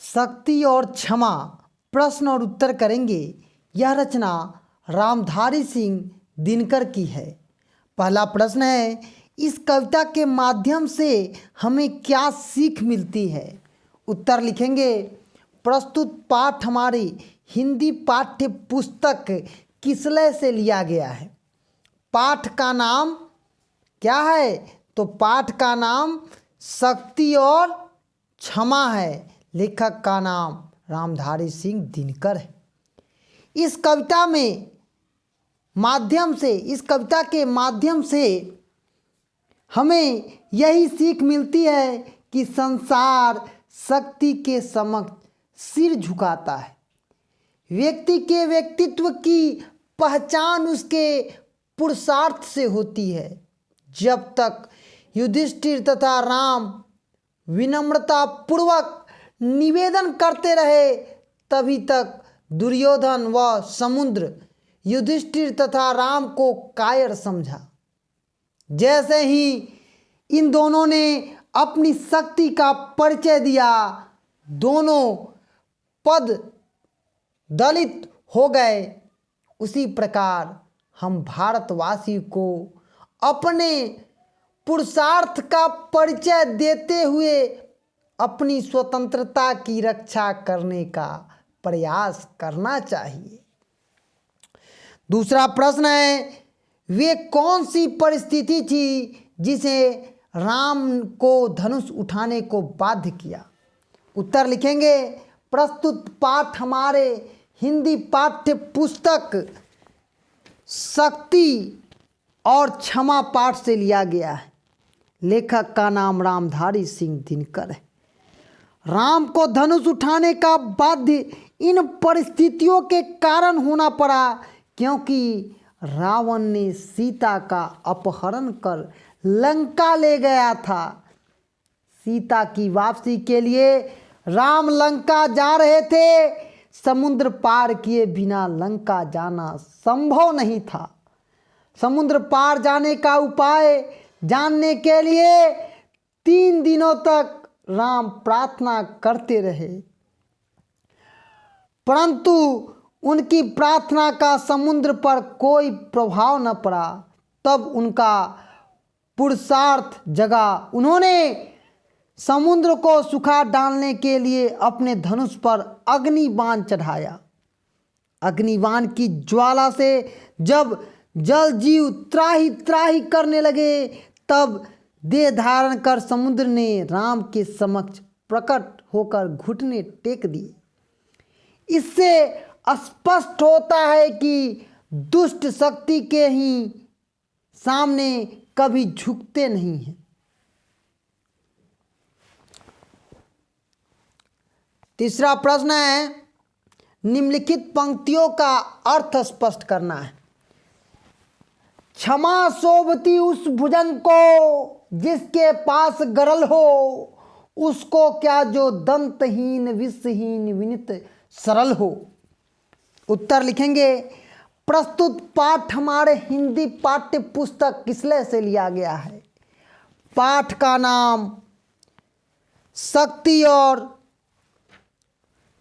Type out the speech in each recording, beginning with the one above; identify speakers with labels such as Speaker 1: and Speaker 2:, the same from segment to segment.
Speaker 1: शक्ति और क्षमा प्रश्न और उत्तर करेंगे। यह रचना रामधारी सिंह दिनकर की है। पहला प्रश्न है, इस कविता के माध्यम से हमें क्या सीख मिलती है? उत्तर लिखेंगे। प्रस्तुत पाठ हमारी हिंदी पाठ्य पुस्तक किसलय से लिया गया है। पाठ का नाम क्या है? तो पाठ का नाम शक्ति और क्षमा है। लेखक का नाम रामधारी सिंह दिनकर है। इस कविता के माध्यम से हमें यही सीख मिलती है कि संसार शक्ति के समक्ष सिर झुकाता है। व्यक्ति के व्यक्तित्व की पहचान उसके पुरुषार्थ से होती है। जब तक युधिष्ठिर तथा राम विनम्रता पूर्वक निवेदन करते रहे, तभी तक दुर्योधन व समुद्र युधिष्ठिर तथा राम को कायर समझा। जैसे ही इन दोनों ने अपनी शक्ति का परिचय दिया, दोनों पद दलित हो गए। उसी प्रकार हम भारतवासी को अपने पुरुषार्थ का परिचय देते हुए अपनी स्वतंत्रता की रक्षा करने का प्रयास करना चाहिए। दूसरा प्रश्न है, वे कौन सी परिस्थिति थी जिसे राम को धनुष उठाने को बाध्य किया? उत्तर लिखेंगे। प्रस्तुत पाठ हमारे हिंदी पाठ्य पुस्तक शक्ति और क्षमा पाठ से लिया गया है। लेखक का नाम रामधारी सिंह दिनकर है। राम को धनुष उठाने का बाध्य इन परिस्थितियों के कारण होना पड़ा क्योंकि रावण ने सीता का अपहरण कर लंका ले गया था। सीता की वापसी के लिए राम लंका जा रहे थे। समुद्र पार किए बिना लंका जाना संभव नहीं था। समुद्र पार जाने का उपाय जानने के लिए 3 दिनों तक राम प्रार्थना करते रहे, परंतु उनकी प्रार्थना का समुद्र पर कोई प्रभाव न पड़ा। तब उनका पुरुषार्थ जगा। उन्होंने समुद्र को सुखा डालने के लिए अपने धनुष पर अग्निबाण चढ़ाया। अग्निबाण की ज्वाला से जब जल जीव त्राही त्राही करने लगे, तब देह धारण कर समुद्र ने राम के समक्ष प्रकट होकर घुटने टेक दिए। इससे स्पष्ट होता है कि दुष्ट शक्ति के ही सामने कभी झुकते नहीं हैं। तीसरा प्रश्न है, निम्नलिखित पंक्तियों का अर्थ स्पष्ट करना है। क्षमा शोभती उस भुजंग को जिसके पास गरल हो, उसको क्या जो दंतहीन विषहीन विनित सरल हो। उत्तर लिखेंगे। प्रस्तुत पाठ हमारे हिंदी पाठ्य पुस्तक किसलय से लिया गया है। पाठ का नाम शक्ति और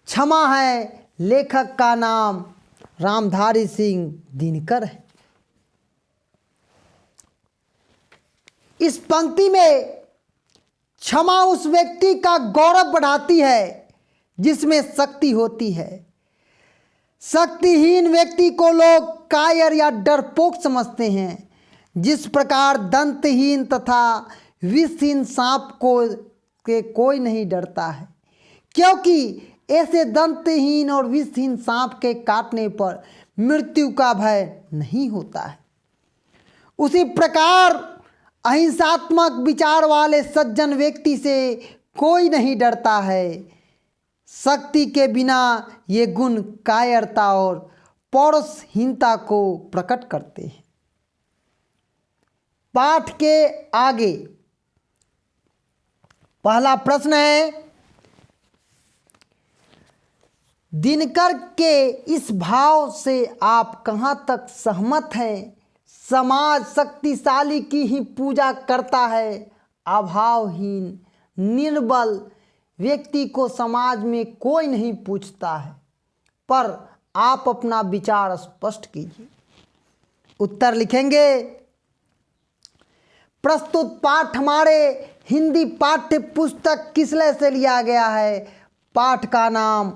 Speaker 1: क्षमा है। लेखक का नाम रामधारी सिंह दिनकर है। इस पंक्ति में क्षमा उस व्यक्ति का गौरव बढ़ाती है जिसमें शक्ति होती है। शक्तिहीन व्यक्ति को लोग कायर या डरपोक समझते हैं। जिस प्रकार दंतहीन तथा विषहीन सांप के कोई नहीं डरता है, क्योंकि ऐसे दंतहीन और विषहीन सांप के काटने पर मृत्यु का भय नहीं होता है। उसी प्रकार अहिंसात्मक विचार वाले सज्जन व्यक्ति से कोई नहीं डरता है। शक्ति के बिना ये गुण कायरता और पौरुषहीनता को प्रकट करते हैं। पाठ के आगे पहला प्रश्न है, दिनकर के इस भाव से आप कहाँ तक सहमत हैं? समाज शक्तिशाली की ही पूजा करता है, अभावहीन, निर्बल, व्यक्ति को समाज में कोई नहीं पूछता है, पर आप अपना विचार स्पष्ट कीजिए। उत्तर लिखेंगे। प्रस्तुत पाठ हमारे हिंदी पाठ्य पुस्तक किसले से लिया गया है? पाठ का नाम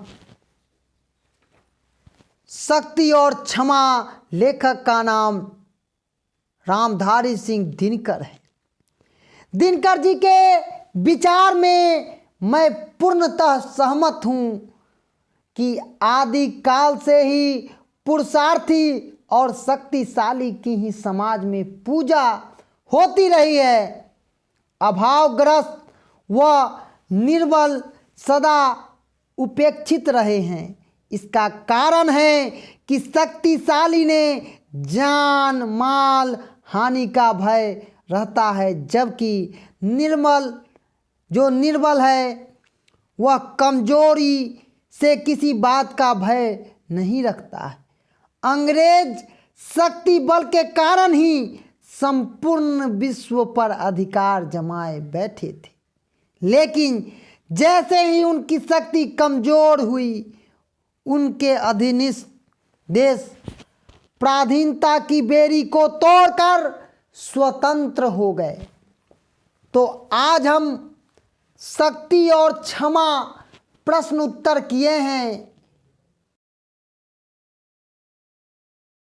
Speaker 1: शक्ति और क्षमा, लेखक का नाम रामधारी सिंह दिनकर है। दिनकर जी के विचार में मैं पूर्णतः सहमत हूँ कि आदि काल से ही पुरुषार्थी और शक्तिशाली की ही समाज में पूजा होती रही है। अभावग्रस्त व निर्बल सदा उपेक्षित रहे हैं। इसका कारण है कि शक्तिशाली ने जान माल हानि का भय रहता है, जबकि निर्बल है वह कमजोरी से किसी बात का भय नहीं रखता है। अंग्रेज शक्ति बल के कारण ही संपूर्ण विश्व पर अधिकार जमाए बैठे थे, लेकिन जैसे ही उनकी शक्ति कमजोर हुई, उनके अधीनस्थ देश पराधीनता की बेड़ी को तोड़कर स्वतंत्र हो गए। तो आज हम शक्ति और क्षमा प्रश्न उत्तर किए हैं।